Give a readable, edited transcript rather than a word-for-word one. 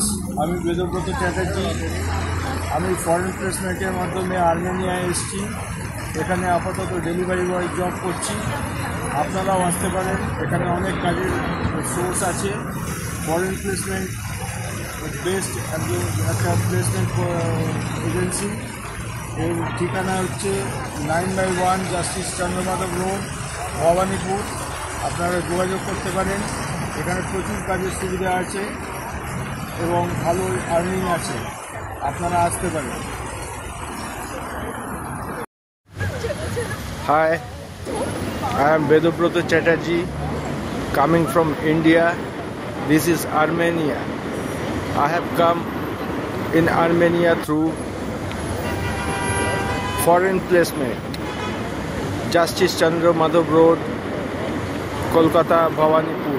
Viewers, আমি বেদব্রত চ্যাটার্জি। আমি foreign প্লেসমেন্টের মাধ্যমে আর্মেনিয়ায় এসেছি। এখানে আপাতত ডেলিভারি বয় জব করছি। আপনারাও আসতে পারেন, এখানে অনেক কাজের সোর্স আছে। ফরেন প্লেসমেন্ট বেস্ট একটা প্লেসমেন্ট এজেন্সি। এর ঠিকানা হচ্ছে 9/1 জাস্টিস চন্দ্রমাধব রোড, ভবানীপুর। আপনারা যোগাযোগ করতে পারেন। এখানে প্রচুর কাজের সুবিধা আছে এবং ভালো আর্নিং আছে, আপনারা আসতে পারেন। Hi, I am Bedobroto Chatterjee, coming from India. This is Armenia. I have come in Armenia through foreign placement. Justice Chandra Madhav Road, Kolkata, Bhawanipur.